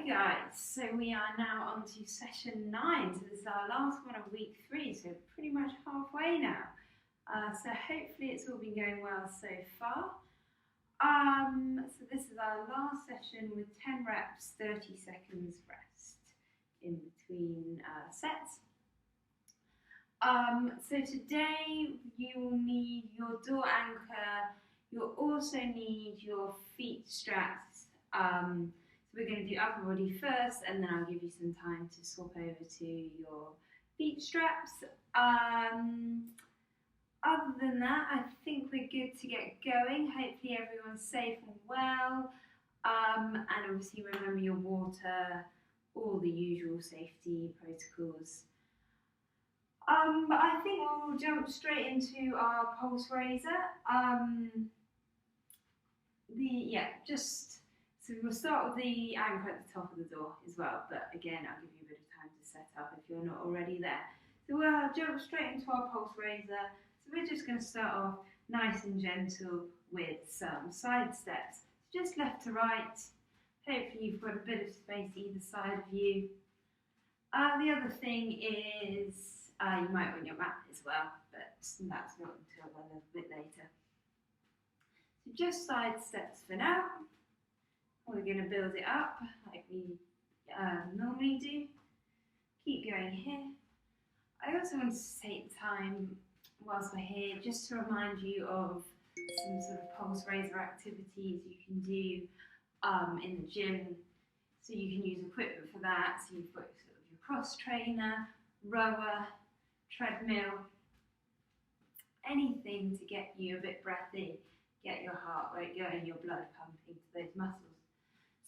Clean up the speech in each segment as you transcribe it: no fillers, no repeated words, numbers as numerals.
Hi guys, so we are now on to session 9, so this is our last one of week 3, so pretty much halfway now. So hopefully it's all been going well so far. So this is our last session with 10 reps, 30 seconds rest in between sets. So today you will need your door anchor, you'll also need your feet straps. So we're going to do upper body first, and then I'll give you some time to swap over to your feet straps. Other than that, I think we're good to get going. Hopefully everyone's safe and well. And obviously remember your water, all the usual safety protocols. But I think we'll jump straight into our pulse raiser. So we'll start with the anchor at the top of the door as well, but again, I'll give you a bit of time to set up if you're not already there. So we'll jump straight into our pulse raiser. So we're just going to start off nice and gentle with some side steps. So just left to right. Hopefully you've got a bit of space either side of you. The other thing is you might want your mat as well, but that's not until a little bit later. So just side steps for now. We're going to build it up like we normally do. Keep going here. I also want to take time whilst we're here just to remind you of some sort of pulse raiser activities you can do in the gym. So you can use equipment for that. So you've got sort of your cross trainer, rower, treadmill, anything to get you a bit breathy, get your heart rate going, your blood pumping to those muscles.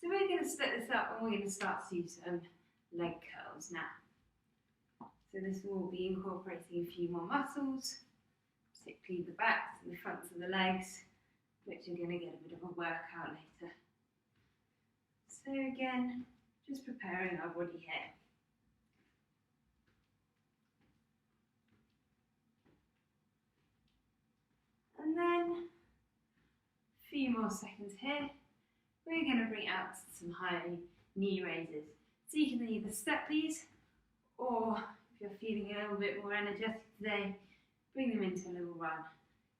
So we're going to split this up and we're going to start to do some leg curls now. So this will be incorporating a few more muscles, particularly the backs and the fronts of the legs, which are going to get a bit of a workout later. So again, just preparing our body here. And then a few more seconds here. We're going to bring out some high knee raises. So you can either step these, or if you're feeling a little bit more energetic today, bring them into a little run.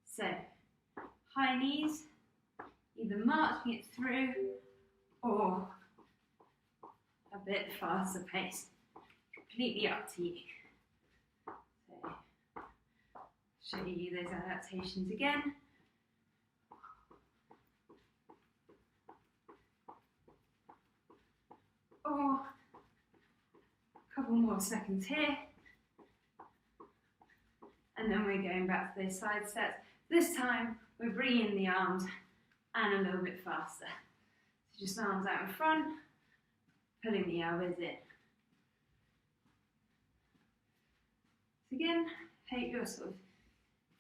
So high knees, either marching it through or a bit faster pace. Completely up to you. So show you those adaptations again. Or a couple more seconds here, and then we're going back to those side steps. This time we're bringing the arms and a little bit faster. So just arms out in front, pulling the elbows in. So again, hope you're sort of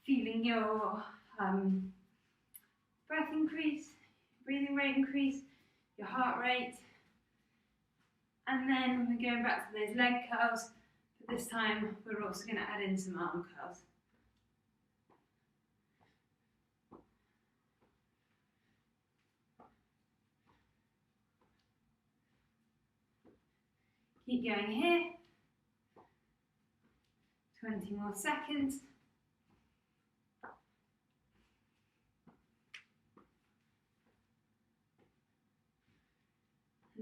feeling your breath increase, breathing rate increase, your heart rate. And then we're going back to those leg curls, but this time we're also going to add in some arm curls. Keep going here. 20 more seconds.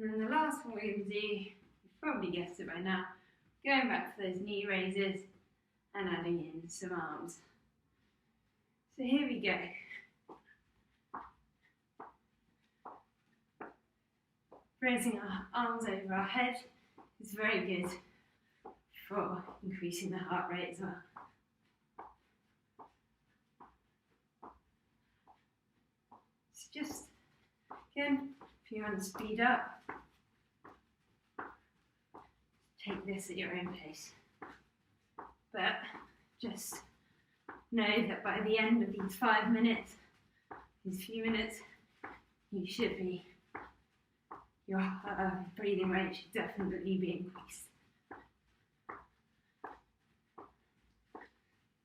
And then the last one we're going to do, you've probably guessed it by now, going back to those knee raises and adding in some arms. So here we go. Raising our arms over our head is very good for increasing the heart rate as well. So just, again, if you want to speed up, take this at your own pace. But just know that by the end of these 5 minutes, these few minutes, you should be, your breathing rate should definitely be increased.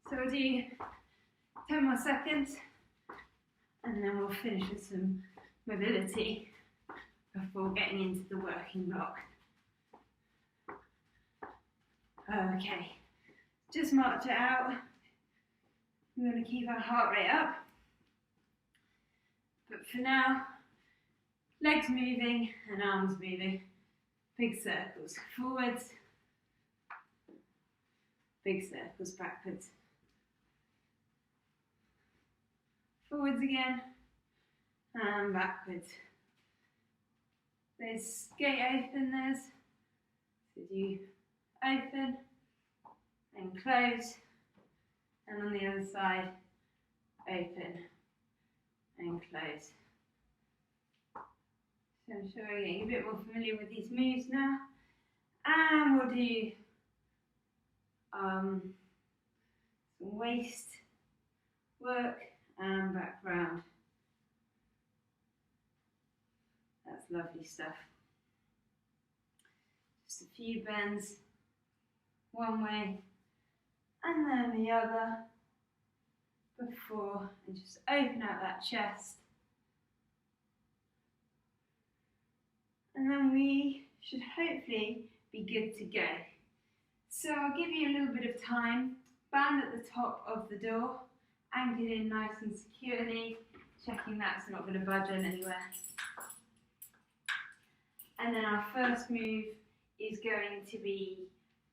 So we'll do 10 more seconds, and then we'll finish with some mobility before getting into the working block. Okay, just march it out. We're going to keep our heart rate up. But for now, legs moving and arms moving. Big circles forwards, big circles backwards. Forwards again, and backwards. There's skate openers, so do open and close, and on the other side, open and close. So I'm sure you're getting a bit more familiar with these moves now. And we'll do some waist work and back round. That's lovely stuff. Just a few bends, one way and then the other before, and just open out that chest. And then we should hopefully be good to go. So I'll give you a little bit of time. Band at the top of the door, anchored in nice and securely, checking that's not going to budge on anywhere. And then our first move is going to be,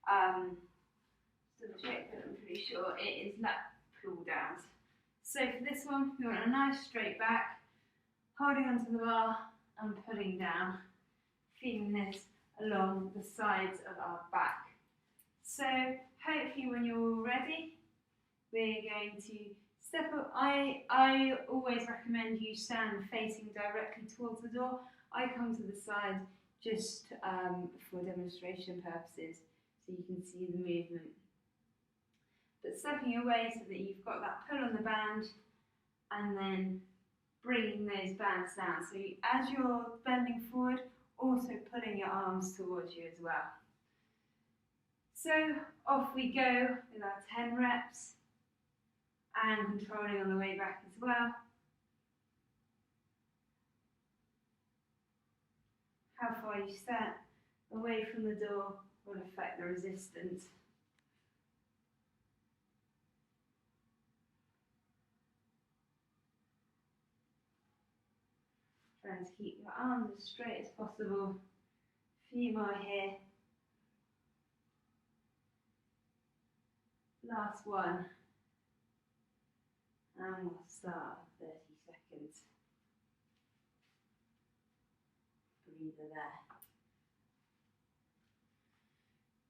double check, but I'm pretty sure it is lat pull downs. So for this one, we want a nice straight back, holding onto the bar and pulling down, feeling this along the sides of our back. So hopefully when you're all ready, we're going to step up. I always recommend you stand facing directly towards the door. I come to the side just for demonstration purposes, so you can see the movement. But stepping away so that you've got that pull on the band, and then bringing those bands down. So as you're bending forward, also pulling your arms towards you as well. So off we go with our 10 reps, and controlling on the way back as well. How far you step away from the door will affect the resistance. Trying to keep your arms as straight as possible. A few more here. Last one. And we'll start 30 seconds. Breather there.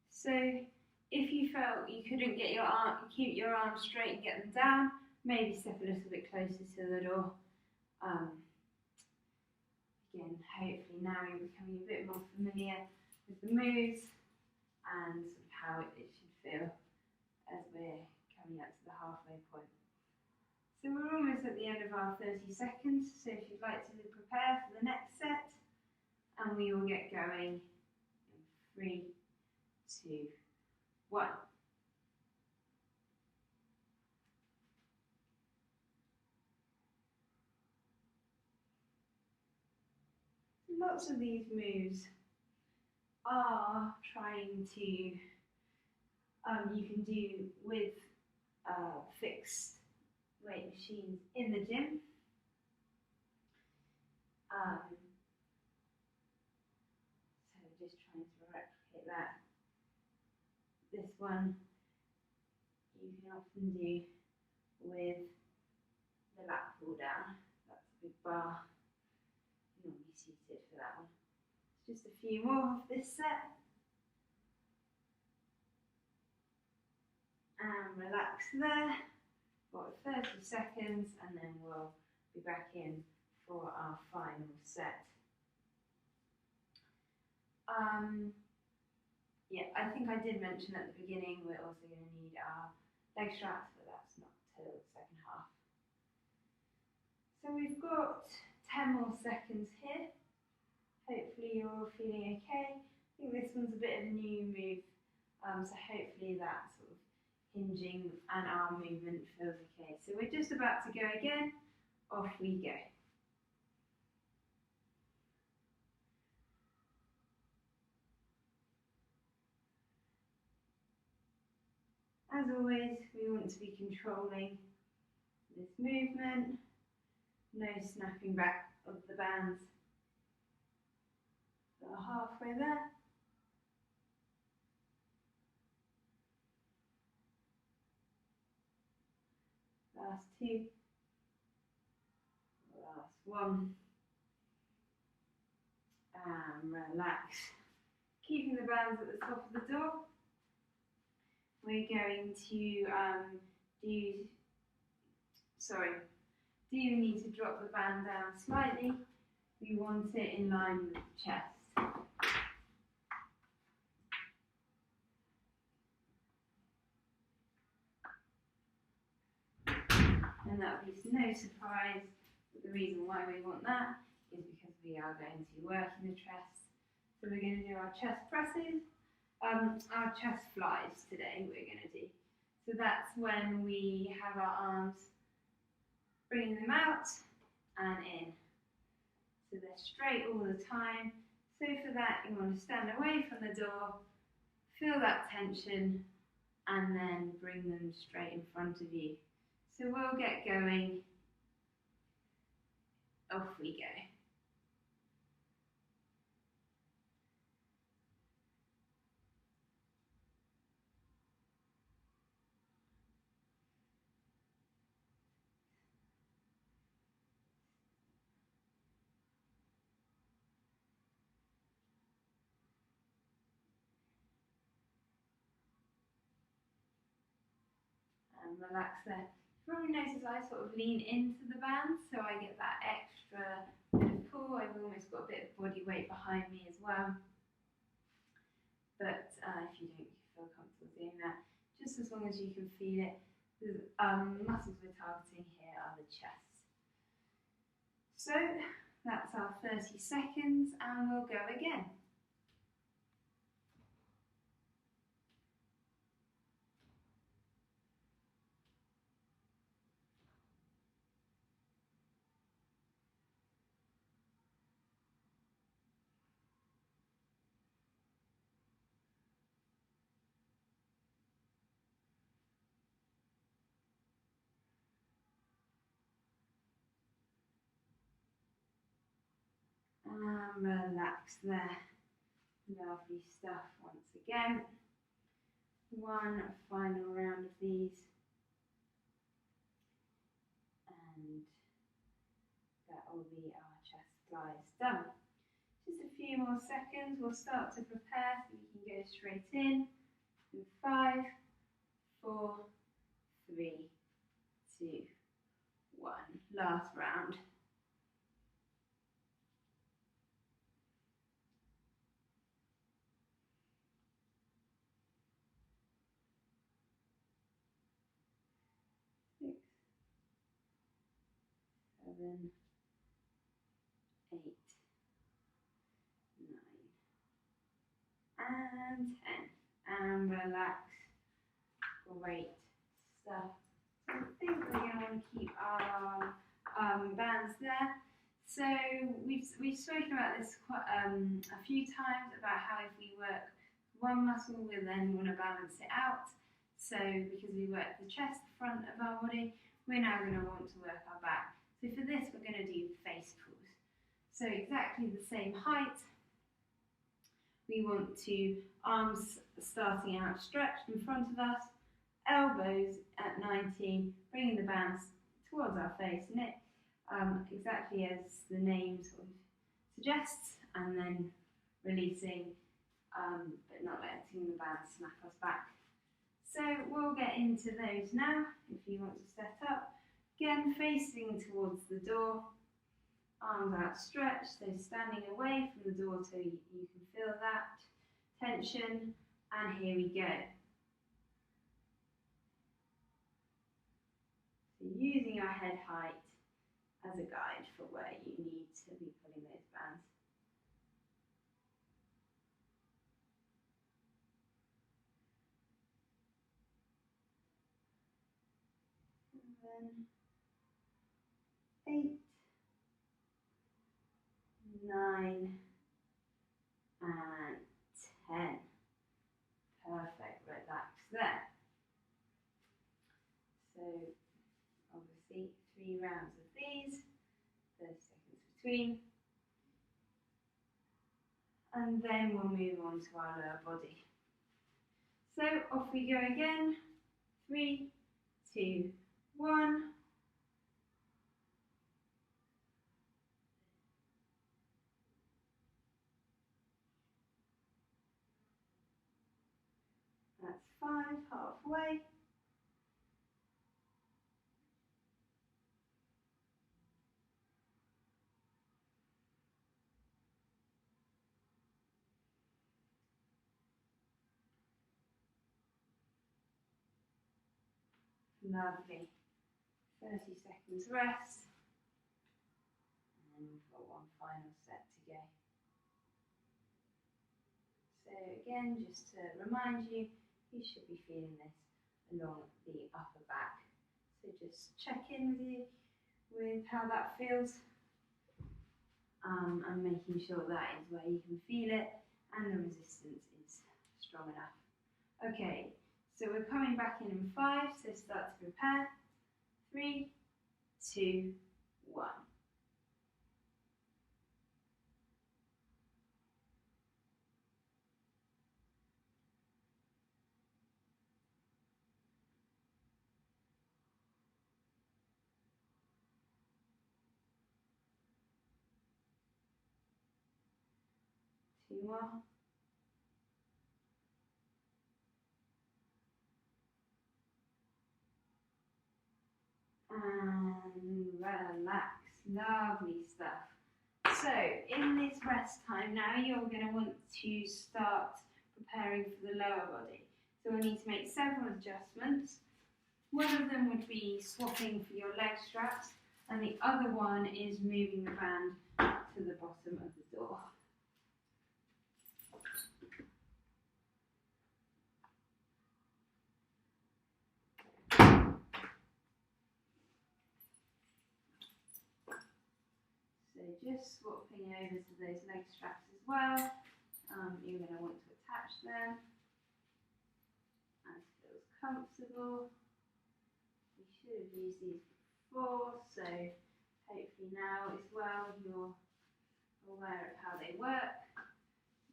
So if you felt you couldn't get keep your arms straight and get them down, maybe step a little bit closer to the door. Again, hopefully now you're becoming a bit more familiar with the moves and sort of how it should feel as we're coming up to the halfway point. So we're almost at the end of our 30 seconds, so if you'd like to prepare for the next set, and we will get going in 3, 2, 1. Lots of these moves are trying to, you can do with fixed weight machines in the gym. So just trying to replicate that. This one you can often do with the lat pull down. That's a big bar. Normally seated for that one. Just a few more of this set. And relax there. Got 30 seconds, and then we'll be back in for our final set. Yeah, I think I did mention at the beginning we're also going to need our leg straps, but that's not till the second half. So we've got 10 more seconds here. Hopefully you're all feeling okay. I think this one's a bit of a new move, so hopefully that sort of hinging and arm movement feels okay. So we're just about to go again. Off we go. As always, we want to be controlling this movement, no snapping back of the bands. So halfway there. Last two. Last one. And relax. Keeping the bands at the top of the door. We're going to do you need to drop the band down slightly? We want it in line with the chest. And that'll be no surprise. But the reason why we want that is because we are going to be working the chest. So we're going to do our chest presses, our chest flies today we're going to do. So that's when we have our arms, bringing them out and in. So they're straight all the time. So for that you want to stand away from the door, feel that tension, and then bring them straight in front of you. So we'll get going. Off we go. And relax there. Probably notice I sort of lean into the band, so I get that extra bit of pull. I've almost got a bit of body weight behind me as well. But if you don't feel comfortable doing that, just as long as you can feel it, the muscles we're targeting here are the chest. So that's our 30 seconds, and we'll go again. And relax there. Lovely stuff once again. One final round of these. And that will be our chest flies done. Just a few more seconds. We'll start to prepare so we can go straight in. 5, 4, 3, 2, 1. Last round. 6, 7, 8, 9, and 10. And relax. Great stuff. So I think we're going to want to keep our bands there. So we've spoken about this quite a few times about how if we work one muscle, we'll then want to balance it out. So because we work the chest, the front of our body, we're now going to want to work our back. So for this, we're going to do face pulls. So exactly the same height. We want to arms starting out stretched in front of us, elbows at 90, bringing the bands towards our face, and it exactly as the name sort of suggests, and then releasing, but not letting the bands smack us back. So we'll get into those now. If you want to set up, again facing towards the door, arms outstretched, so standing away from the door so you can feel that tension, and here we go. So using our head height as a guide for where you need to be pulling those bands. Seven, 8, 9, and 10. Perfect, relax there. 3 rounds of these, 30 seconds between, and then we'll move on to our lower body. So off we go again, 3, 2, 1. That's 5, halfway. Lovely. 30 seconds rest. And then we've got one final set to go. So again, just to remind you, you should be feeling this along the upper back. So just check in with how that feels. And making sure that is where you can feel it and the resistance is strong enough. Okay, so we're coming back in 5, so start to prepare. 3, 2, 1. Two more. And relax. Lovely stuff. So in this rest time now, you're going to want to start preparing for the lower body. So we'll need to make several adjustments. One of them would be swapping for your leg straps, and the other one is moving the band to the bottom of the door. So just swapping over to those leg straps as well. You're going to want to attach them as feels comfortable. We should have used these before, so hopefully now as well you're aware of how they work.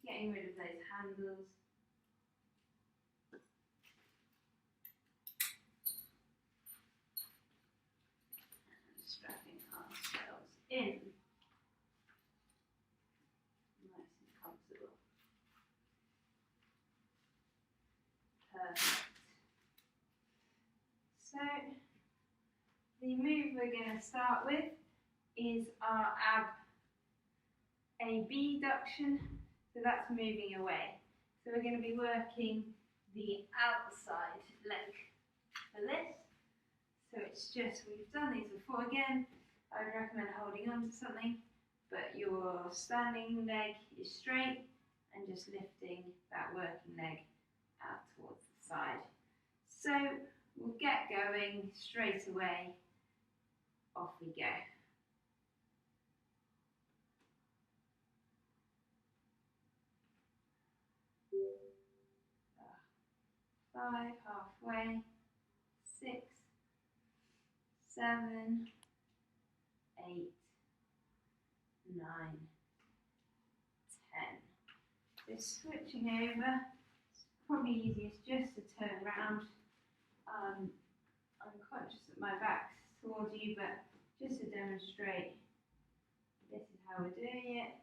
Getting rid of those handles. And strapping ourselves in. Nice and comfortable. Perfect. So the move we're going to start with is our abduction. So that's moving away. So we're going to be working the outside leg for this. So it's just, we've done these before again. I would recommend holding on to something, but your standing leg is straight and just lifting that working leg out towards the side. So we'll get going straight away. Off we go. 5, halfway, 6, 7, 8, 9, 10. So switching over, it's probably easiest just to turn around. I'm conscious that my back's towards you, but just to demonstrate, this is how we're doing it.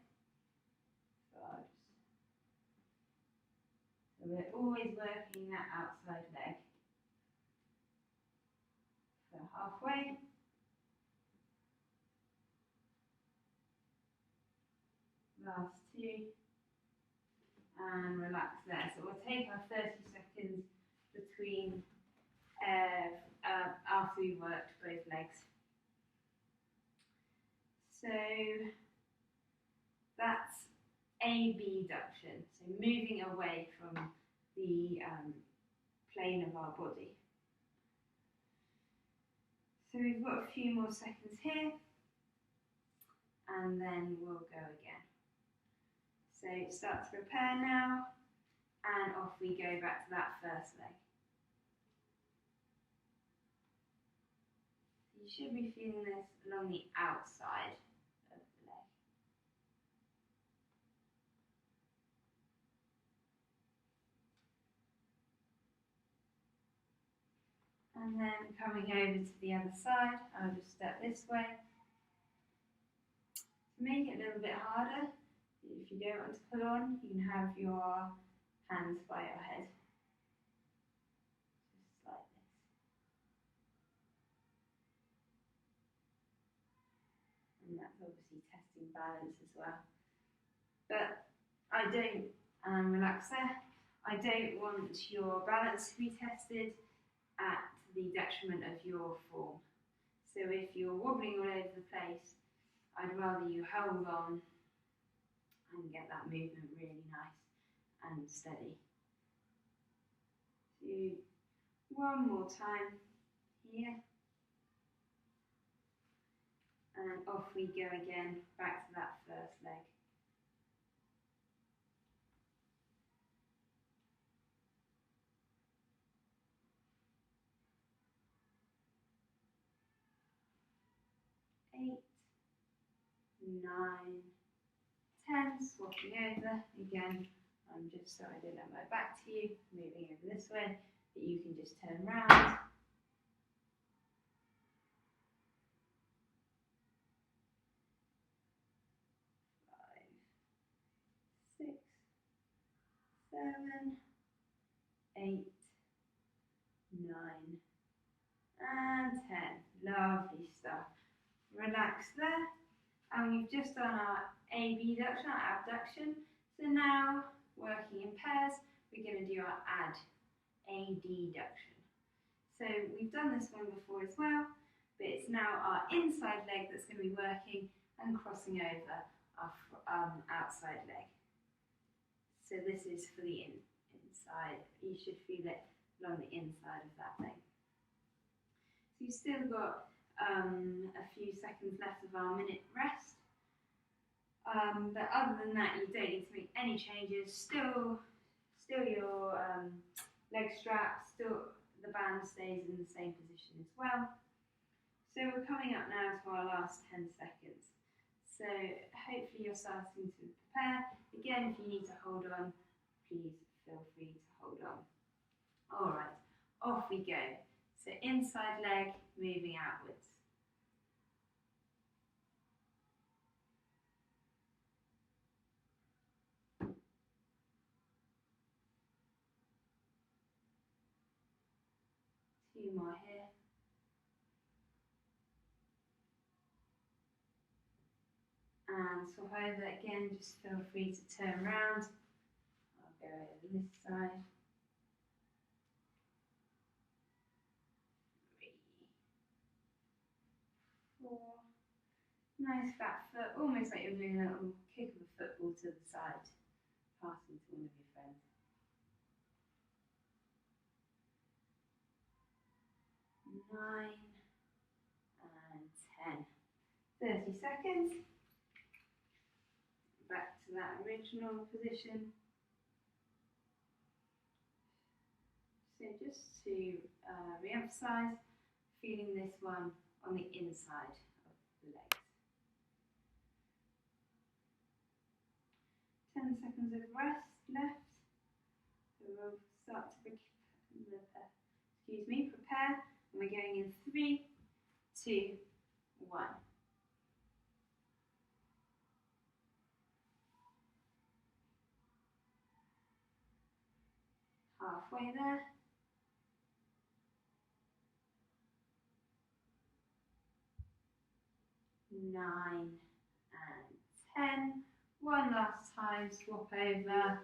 So we're always working that outside leg. So halfway. Last 2. And relax there. So we'll take our 30 seconds between after we've worked both legs. So that's abduction, so moving away from the plane of our body. So we've got a few more seconds here, and then we'll go again. So start to prepare now, and off we go back to that first leg. You You should be feeling this along the outside of the leg. And then coming over to the other side, I'll just step this way. To make it a little bit harder, if you don't want to pull on, you can have your hands by your head. Just like this. And that's obviously testing balance as well. But I don't, relax there. I don't want your balance to be tested at the detriment of your form. So if you're wobbling all over the place, I'd rather you hold on and get that movement really nice and steady. So one more time here. And off we go again, back to that first leg. Eight, 9, 10, swapping over. Again, just so I don't have my back to you, moving over this way, but you can just turn round. 5, 6, 7, 8, 9, and 10. Lovely stuff. Relax there. And we've just done our abduction, our abduction. So now, working in pairs, we're going to do our adduction. So we've done this one before as well, but it's now our inside leg that's going to be working and crossing over our outside leg. So this is for the inside. You should feel it along the inside of that leg. So you've still got a few seconds left of our minute rest. But other than that, you don't need to make any changes. Still your leg strap, still the band stays in the same position as well. So we're coming up now to our last 10 seconds. So hopefully you're starting to prepare. Again, if you need to hold on, please feel free to hold on. All right, off we go. So inside leg moving outwards. Two more here. And swap over again, just feel free to turn around. I'll go over this side. 3, 4. Nice flat foot, almost like you're doing a little kick of a football to the side, passing to one of your friends. 9 and 10. 30 seconds. Back to that original position. So just to re-emphasize, feeling this one on the inside of the legs. 10 seconds of rest left. So we'll start to prepare. And we're going in 3, 2, 1. Halfway there. 9 and 10. One last time, swap over,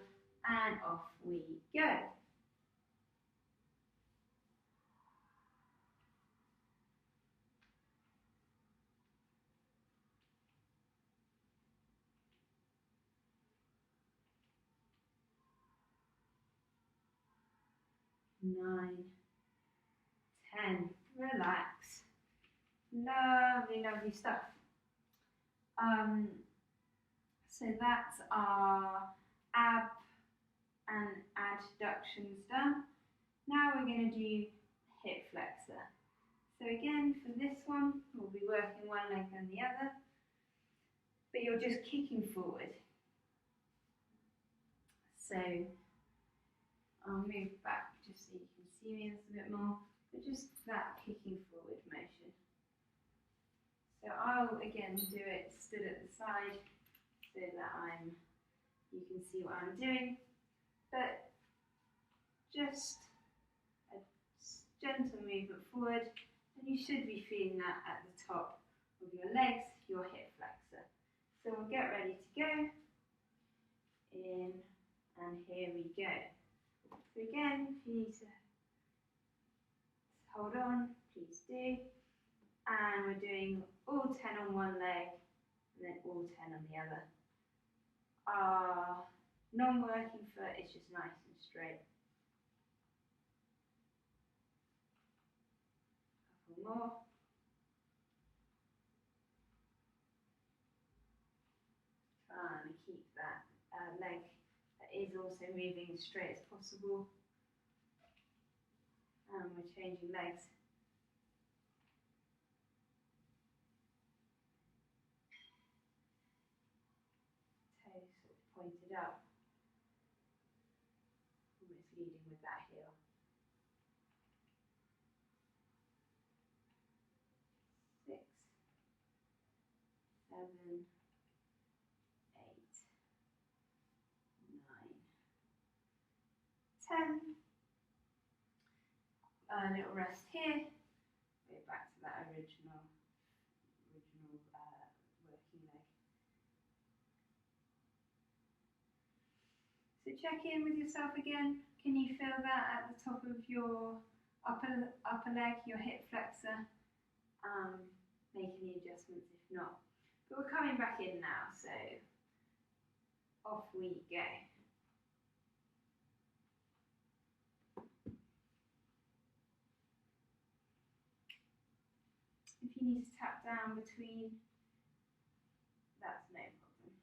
and off we go. Nine, 10. Relax. Lovely, lovely stuff. So that's our ab and adductions done. Now we're going to do hip flexor. So So again, for this one, we'll be working one leg then the other, but you're just kicking forward. So I'll move back just so you can see me a little bit more, but just that kicking forward motion. So I'll again do it stood at the side so that you can see what I'm doing, but just a gentle movement forward, and you should be feeling that at the top of your legs, your hip flexor. So we'll get ready to go. In, and here we go. So again, if you need to hold on, please do. And we're doing all 10 on one leg, and then all 10 on the other. Our non-working foot is just nice and straight. Couple more. Trying to keep that leg that is also moving as straight as possible. And we're changing legs. Toes sort of pointed up. Almost leading with that heel. 6, 7, 8, 9, 10. A little rest here. Go back to that original working leg. So check in with yourself again. Can you feel that at the top of your upper leg, your hip flexor? Make any adjustments if not. But we're coming back in now, so off we go. If you need to tap down between, that's no problem.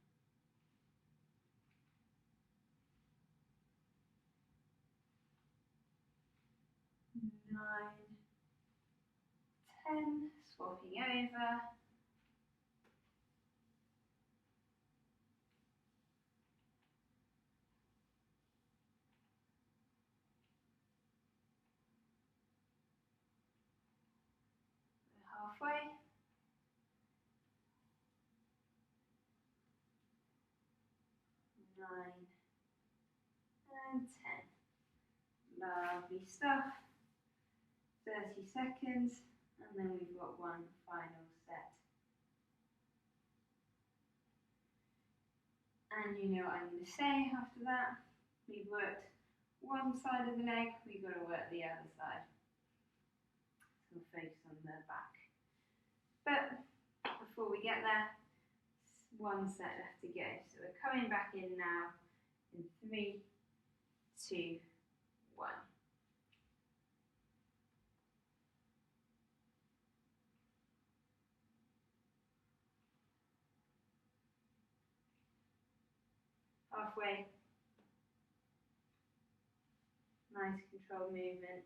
Nine, 10, swapping over. Halfway. 9 and 10. Lovely stuff. 30 seconds, and then we've got one final set. And you know what I'm going to say after that. We've worked one side of the leg, we've got to work the other side. So we'll focus on the back. But before we get there, one set left to go. So we're coming back in now in 3, 2, 1. Halfway. Nice controlled movement.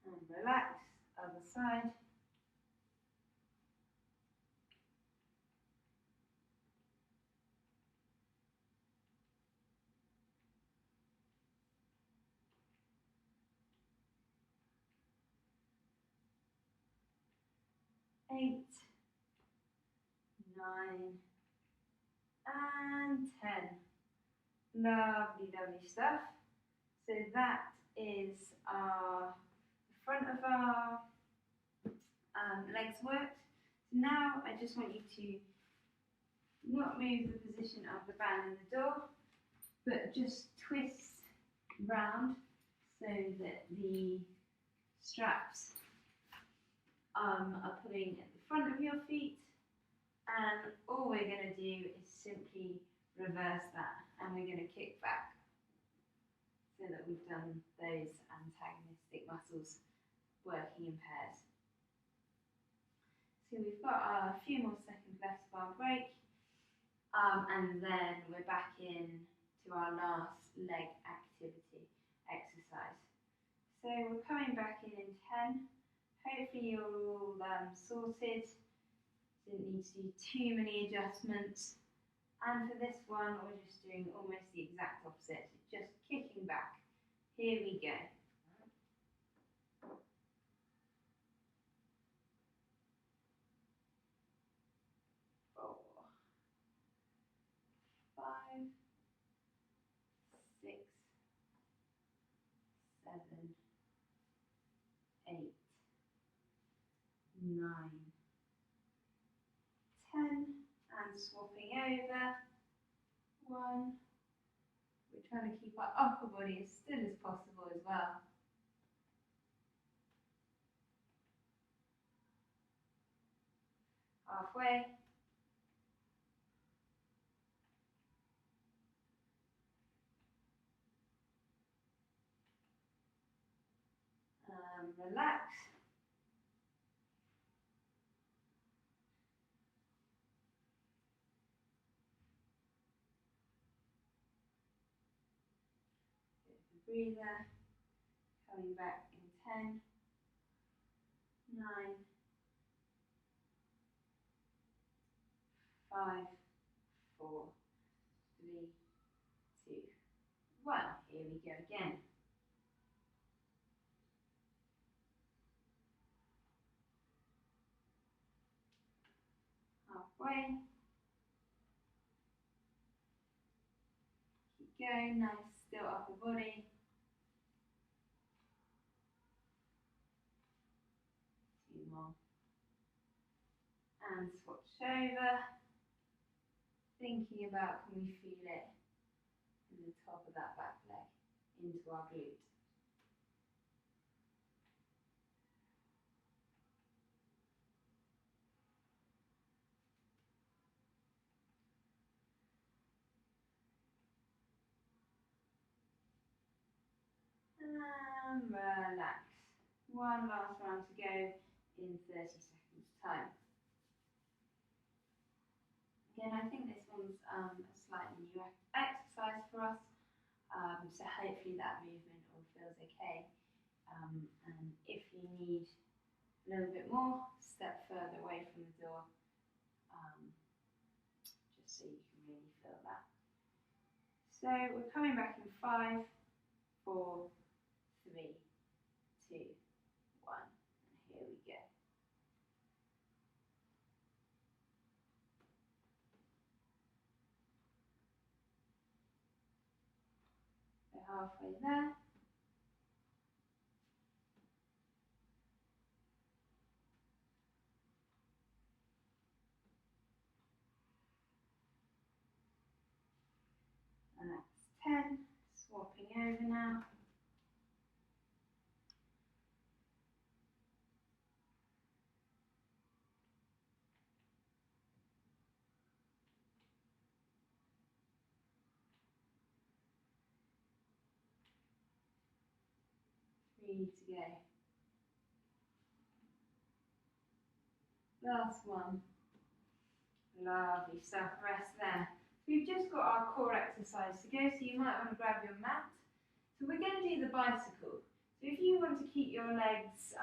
And relax, other side. Eight, 9, and 10. Lovely, lovely stuff. So that is the front of our legs worked. So now I just want you to not move the position of the band in the door, but just twist round so that the straps are pulling at the front of your feet, and all we're going to do is simply reverse that, and we're going to kick back so that we've done those antagonistic muscles working in pairs. So we've got a few more seconds left of our break, and then we're back in to our last leg activity. exercise. So we're coming back in 10. Hopefully you're all sorted. Didn't need to do too many adjustments. And for this one, we're just doing almost the exact opposite, just kicking back. Here we go. 4, 5, 6, 7, 8, 9, 10, and swapping over. 1. We're trying to keep our upper body as still as possible as well. Halfway. Relax. Breather, coming back in 10, 9, 5, 4, 3, 2, 1. Here we go again. Halfway. Keep going, nice, still upper body. 2 more. And switch over. Thinking about, can we feel it in the top of that back leg into our glute. And relax. One last round to go in 30 seconds time. Again, I think this one's a slightly new exercise for us, so hopefully that movement all feels okay. And if you need a little bit more, step further away from the door, just so you can really feel that. So we're coming back in 5, 4, 3, 2, 1, and here we go. So halfway there. And that's 10, swapping over now. To go. Last one. Lovely stuff, rest there. We've just got our core exercise to go, so you might want to grab your mat. So we're going to do the bicycle. So if you want to keep your legs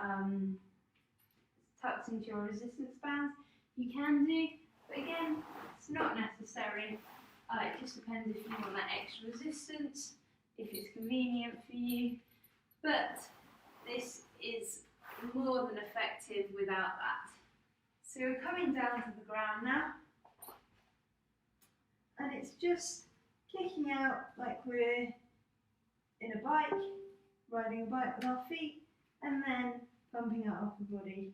tucked into your resistance bands, you can do, but again, it's not necessary. It just depends if you want that extra resistance, if it's convenient for you. But this is more than effective without that. So we're coming down to the ground now. And it's just kicking out like we're in a bike, riding a bike with our feet, and then pumping our upper body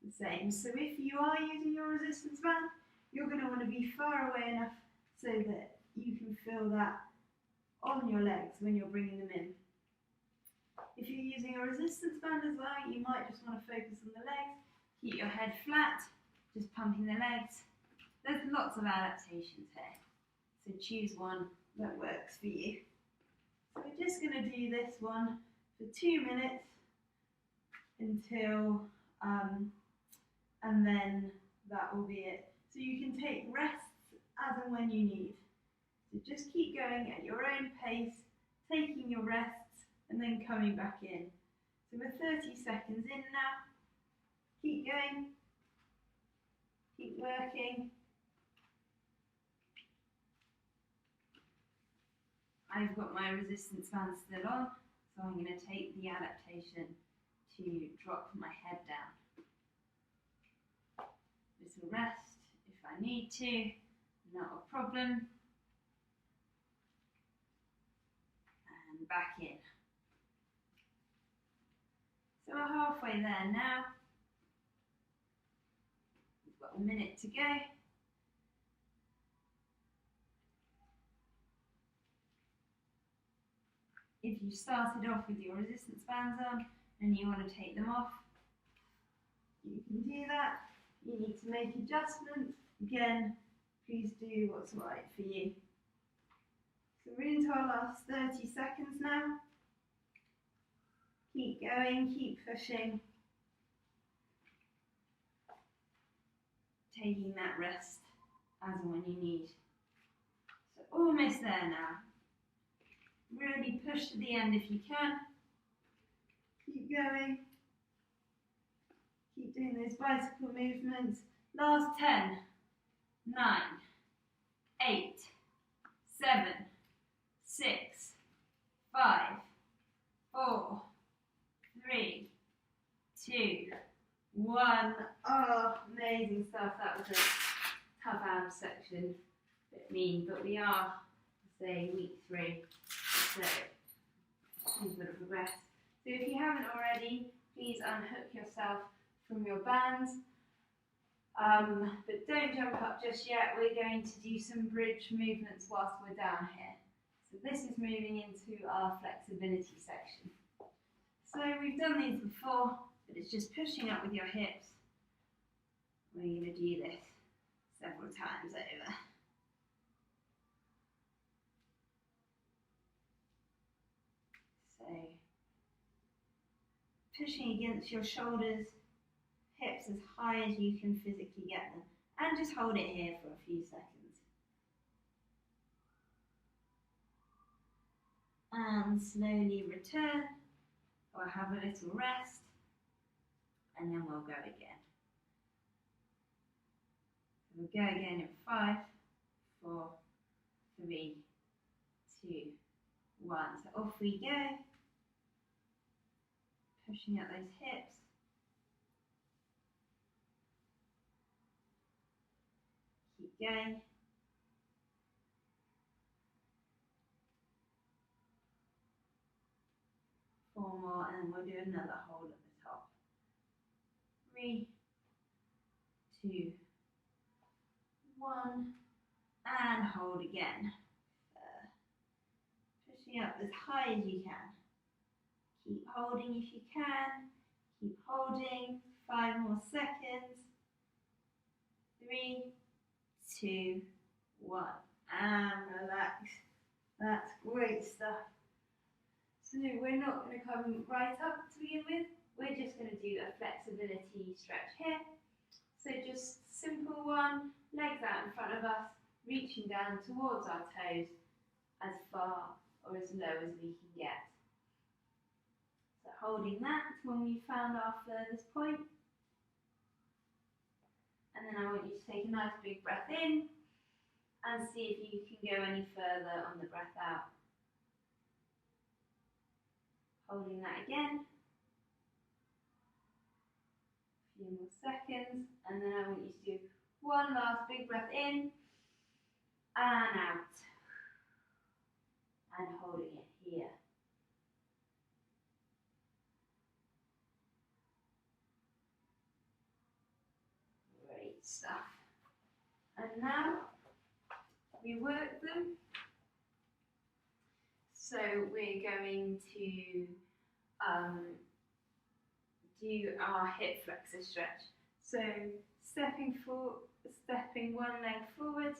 the same. So if you are using your resistance band, you're going to want to be far away enough so that you can feel that on your legs when you're bringing them in. If you're using a resistance band as well, you might just want to focus on the legs, keep your head flat, just pumping the legs. There's lots of adaptations here, so choose one that works for you. So we're just going to do this one for 2 minutes until, and then that will be it. So you can take rests as and when you need. So just keep going at your own pace, taking your rests and then coming back in. So we're 30 seconds in now. Keep going. Keep working. I've got my resistance band still on, so I'm going to take the adaptation to drop my head down. Little rest if I need to, not a problem. And back in. So we're halfway there now. We've got a minute to go. If you started off with your resistance bands on and you want to take them off, you can do that. You need to make adjustments. Again, please do what's right for you. So we're into our last 30 seconds now. Keep going, keep pushing. Taking that rest as and when you need. So almost there now. Really push to the end if you can. Keep going. Keep doing those bicycle movements. Last 10, 9, 8, 7, 6, 5, 4, 3, 2, 1. Oh, amazing stuff. That was a tough ab section. A bit mean, but we are, say, week 3. So, things will progress. So if you haven't already, please unhook yourself from your bands. But don't jump up just yet. We're going to do some bridge movements whilst we're down here. So this is moving into our flexibility section. So we've done these before, but it's just pushing up with your hips. We're going to do this several times over. So, pushing against your shoulders, hips as high as you can physically get them. And just hold it here for a few seconds. And slowly return, or have a little rest, and then we'll go again. So we'll go again in 5, 4, 3, 2, 1. So off we go. Pushing out those hips. Keep going. Four more, and we'll do another hold at the top. 3, 2, 1, and hold again. Pushing up as high as you can. Keep holding if you can. Keep holding. 5 more seconds. 3, 2, 1. And relax. That's great stuff. So we're not going to come right up to begin with. We're just going to do a flexibility stretch here. So just simple one. Legs out in front of us. Reaching down towards our toes as far or as low as we can get. So holding that when we found our furthest point. And then I want you to take a nice big breath in and see if you can go any further on the breath out. Holding that again. A few more seconds. And then I want you to do one last big breath in and out. And holding it here. Great stuff. And now we work them. So we're going to do our hip flexor stretch. So stepping one leg forward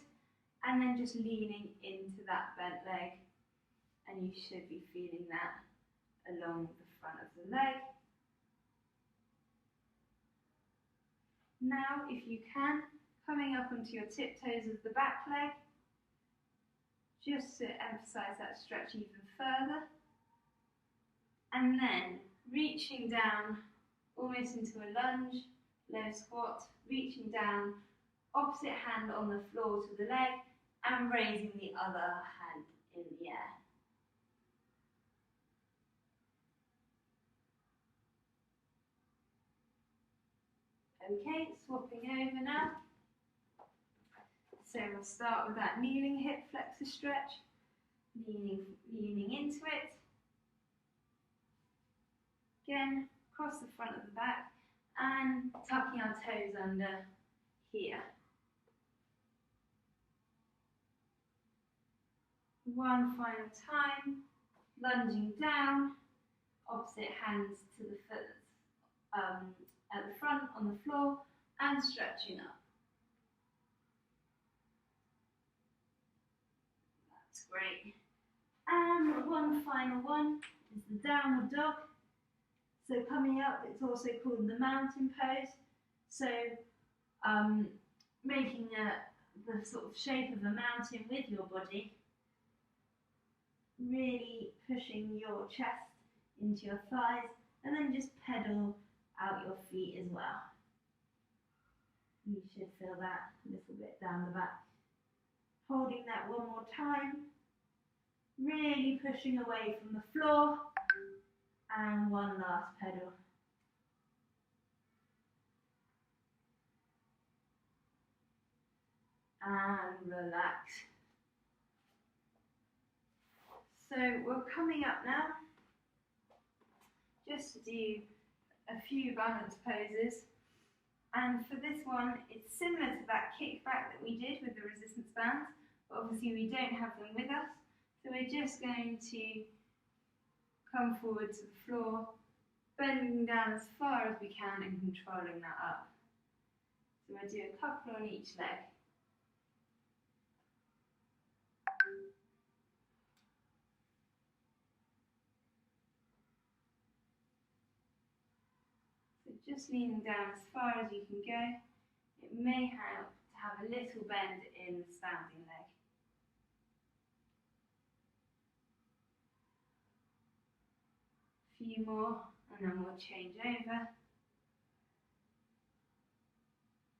and then just leaning into that bent leg. And you should be feeling that along the front of the leg. Now, if you can, coming up onto your tiptoes of the back leg, just to emphasize that stretch even further. and then reaching down almost into a lunge, low squat, reaching down, opposite hand on the floor to the leg, and raising the other hand in the air. Okay, swapping over now. So we'll start with that kneeling hip flexor stretch, leaning into it. Again, across the front of the back and tucking our toes under here. One final time, lunging down, opposite hands to the foot at the front on the floor and stretching up. That's great. And one final one is the downward dog. So coming up, it's also called the mountain pose. So making the sort of shape of a mountain with your body, really pushing your chest into your thighs, and then just pedal out your feet as well. You should feel that a little bit down the back. Holding that one more time, really pushing away from the floor, and one last pedal. And relax. So we're coming up now, just to do a few balance poses. And for this one, it's similar to that kickback that we did with the resistance bands, but obviously we don't have them with us. So we're just going to come forward to the floor, bending down as far as we can and controlling that up. So we'll do a couple on each leg. So just leaning down as far as you can go. It may help to have a little bend in the standing leg. A few more, and then we'll change over.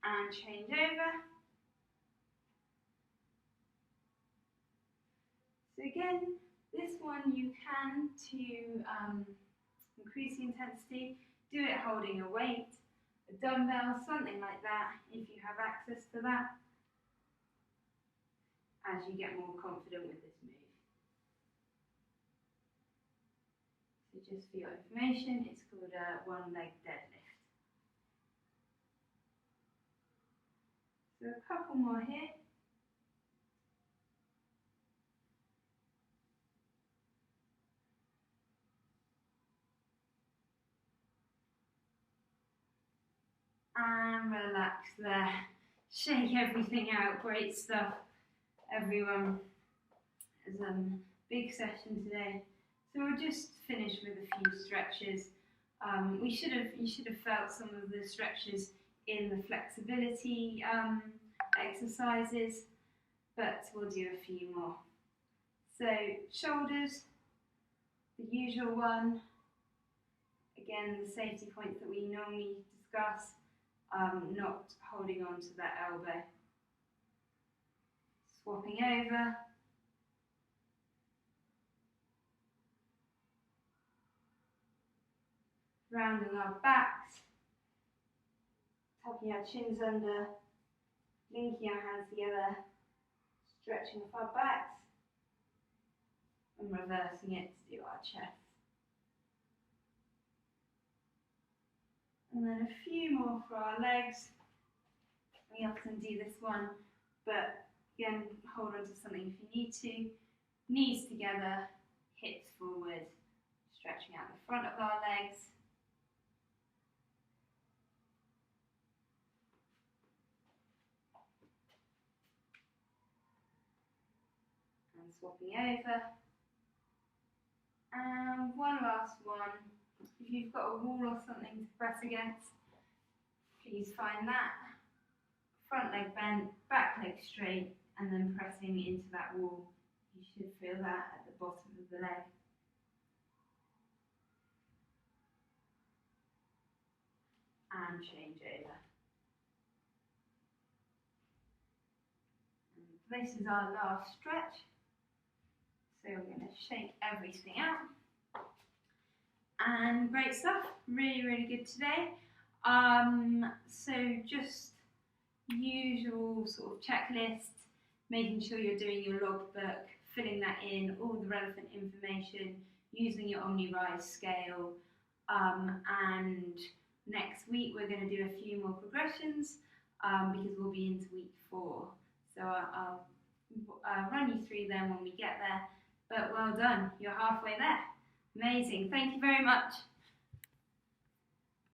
And change over. So again, this one you can, to increase the intensity, do it holding a weight, a dumbbell, something like that, if you have access to that, as you get more confident with this move. So just for your information, it's called a one leg deadlift. So a couple more here. And relax there. Shake everything out. Great stuff, everyone. It's a big session today. So we'll just finish with a few stretches. You should have felt some of the stretches in the flexibility exercises, but we'll do a few more. So shoulders, the usual one. Again, the safety points that we normally discuss. Not holding on to that elbow. Swapping over. Rounding our backs. Tucking our chins under. Linking our hands together. Stretching off our backs. And reversing it to do our chest. And then a few more for our legs. We often do this one, but again, hold on to something if you need to. Knees together, hips forward, stretching out the front of our legs. And swapping over. And one last one. If you've got a wall or something to press against, please find that. Front leg bent, back leg straight, and then pressing into that wall. You should feel that at the bottom of the leg. and change over. And this is our last stretch. So we're going to shake everything out. And great stuff, really, really good today. So just usual sort of checklist, making sure you're doing your logbook, filling that in, all the relevant information, using your OmniRise scale, and next week we're going to do a few more progressions because we'll be into week 4. So I'll run you through them when we get there, but well done, you're halfway there. Amazing, thank you very much.